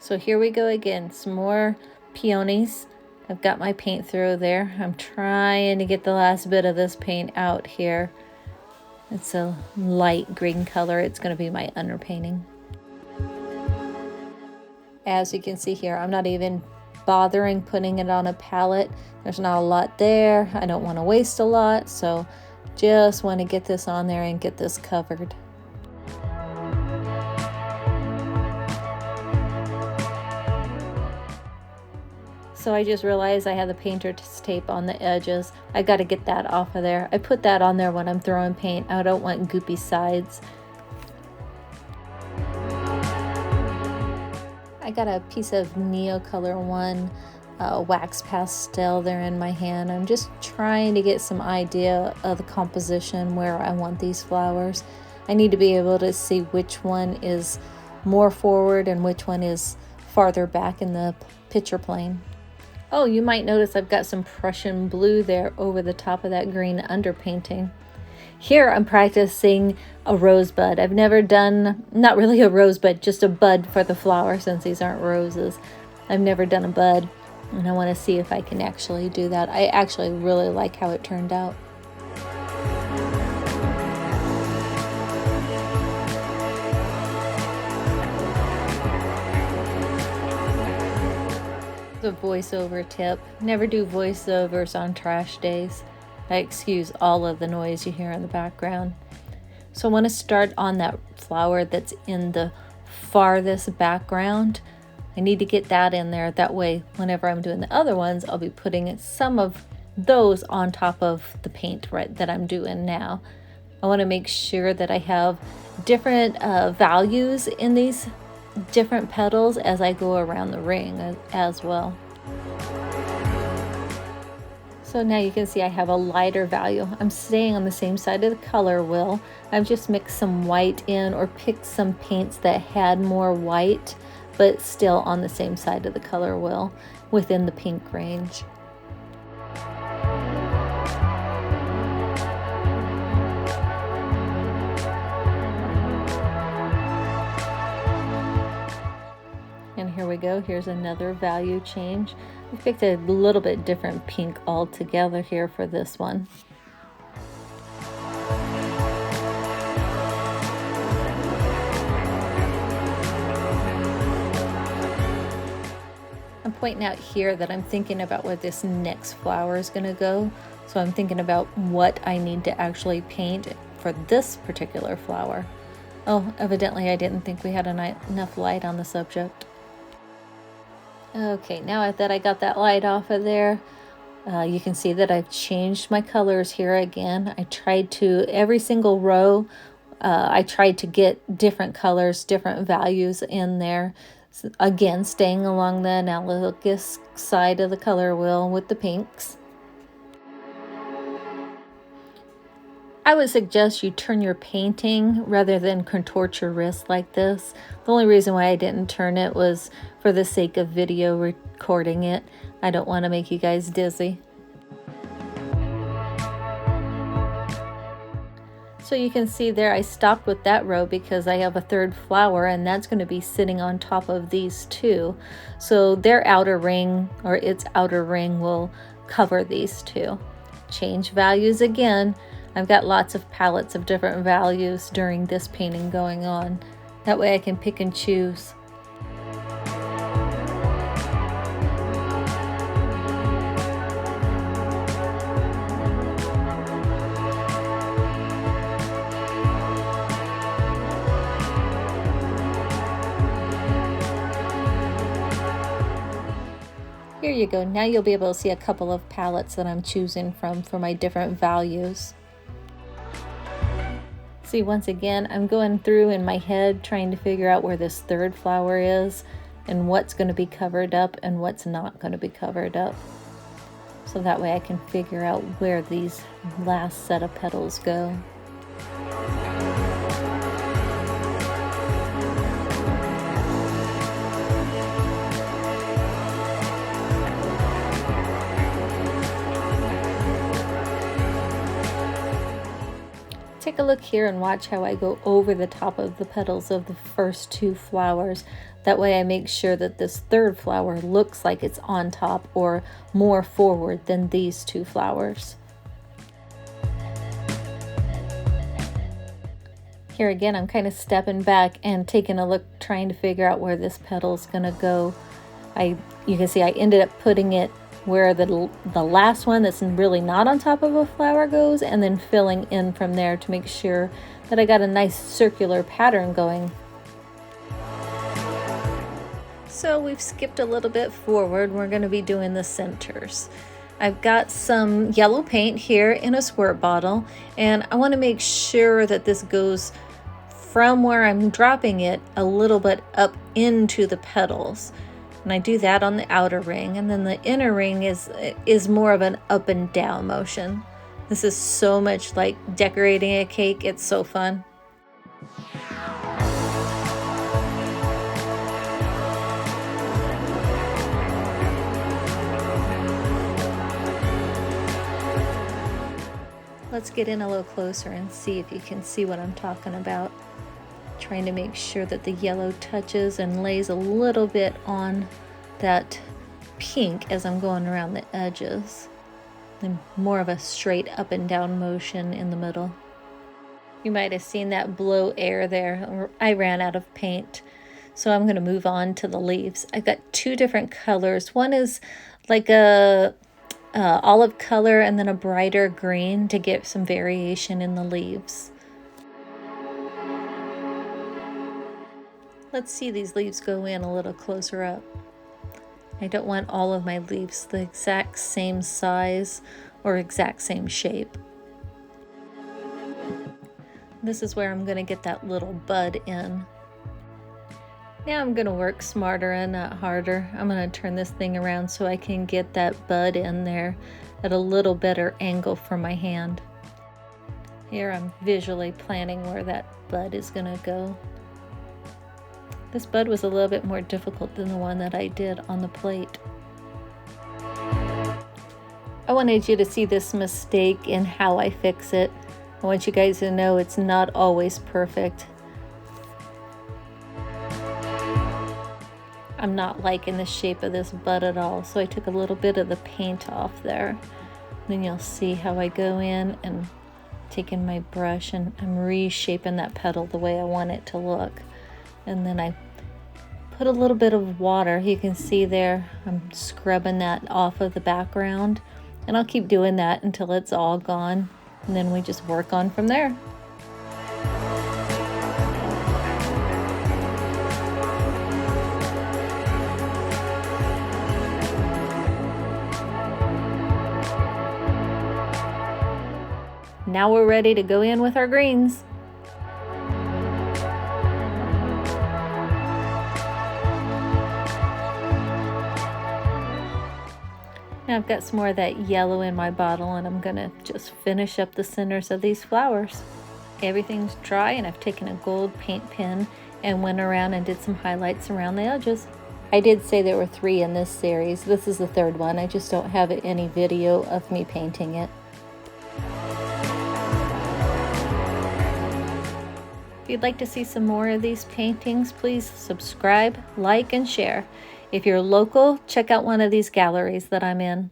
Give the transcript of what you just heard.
So here we go again, some more peonies. I've got my paint through there. I'm trying to get the last bit of this paint out here. It's a light green color. It's going to be my underpainting. As you can see here, I'm not even bothering putting it on a palette. There's not a lot there. I don't want to waste a lot, so just want to get this on there and get this covered. So I just realized I had the painter's tape on the edges. I got to get that off of there. I put that on there when I'm throwing paint. I don't want goopy sides. I got a piece of Neocolor One wax pastel there in my hand. I'm just trying to get some idea of the composition where I want these flowers. I need to be able to see which one is more forward and which one is farther back in the picture plane. Oh, you might notice I've got some Prussian blue there over the top of that green underpainting. Here I'm practicing a rosebud. I've never done, not really a rosebud, just a bud for the flower since these aren't roses. I've never done a bud, and I want to see if I can actually do that. I actually really like how it turned out. A voiceover tip: never do voiceovers on trash days. I excuse all of the noise you hear in the background. So I want to start on that flower that's in the farthest background. I need to get that in there. That way, whenever I'm doing the other ones, I'll be putting some of those on top of the paint that I'm doing now. I want to make sure that I have different values in these different petals as I go around the ring as well. So now you can see I have a lighter value. I'm staying on the same side of the color wheel. I've just mixed some white in or picked some paints that had more white, but still on the same side of the color wheel within the pink range. And here we go. Here's another value change. I picked a little bit different pink altogether here for this one. I'm pointing out here that I'm thinking about where this next flower is going to go. So I'm thinking about what I need to actually paint for this particular flower. Oh, evidently I didn't think we had enough light on the subject. Okay, now that I got that light off of there, you can see that I've changed my colors here again. I tried to, every single row, I tried to get different colors, different values in there. So again, staying along the analogous side of the color wheel with the pinks. I would suggest you turn your painting rather than contort your wrist like this. The only reason why I didn't turn it was for the sake of video recording it. I don't want to make you guys dizzy. So you can see there I stopped with that row because I have a third flower and that's going to be sitting on top of these two. So their outer ring or its outer ring will cover these two. Change values again. I've got lots of palettes of different values during this painting going on. That way I can pick and choose. Here you go. Now you'll be able to see a couple of palettes that I'm choosing from for my different values. See, once again, I'm going through in my head trying to figure out where this third flower is and what's going to be covered up and what's not going to be covered up. So that way I can figure out where these last set of petals go. take a look here and watch how I go over the top of the petals of the first two flowers. That way I make sure that this third flower looks like it's on top or more forward than these two flowers. Here again, I'm kind of stepping back and taking a look, trying to figure out where this petal's gonna go. You can see I ended up putting it where the last one that's really not on top of a flower goes, and then filling in from there to make sure that I got a nice circular pattern going. So we've skipped a little bit forward. We're going to be doing the centers. I've got some yellow paint here in a squirt bottle, and I want to make sure that this goes from where I'm dropping it a little bit up into the petals. And I do that on the outer ring, and then the inner ring is more of an up and down motion. This is so much like decorating a cake. It's so fun. Let's get in a little closer and see if you can see what I'm talking about. Trying to make sure that the yellow touches and lays a little bit on that pink as I'm going around the edges. And more of a straight up and down motion in the middle. You might have seen that blow air there. I ran out of paint, so I'm going to move on to the leaves. I've got two different colors. One is like a olive color and then a brighter green to get some variation in the leaves. Let's see these leaves go in a little closer up. I don't want all of my leaves the exact same size or exact same shape. This is where I'm going to get that little bud in. Now I'm going to work smarter and not harder. I'm going to turn this thing around so I can get that bud in there at a little better angle for my hand. Here I'm visually planning where that bud is going to go. This bud was a little bit more difficult than the one that I did on the plate. I wanted you to see this mistake in how I fix it. I want you guys to know it's not always perfect. I'm not liking the shape of this bud at all, so I took a little bit of the paint off there. Then you'll see how I go in and taking my brush and I'm reshaping that petal the way I want it to look. And then I put a little bit of water. You can see there I'm scrubbing that off of the background, and I'll keep doing that until it's all gone, and then we just work on from there. Now we're ready to go in with our greens. Now I've got some more of that yellow in my bottle, and I'm gonna just finish up the centers of these flowers. Everything's dry, and I've taken a gold paint pen and went around and did some highlights around the edges. I did say there were 3 in this series. This is the 3rd one. I just don't have any video of me painting it. If you'd like to see some more of these paintings, please subscribe, like, and share. If you're local, check out one of these galleries that I'm in.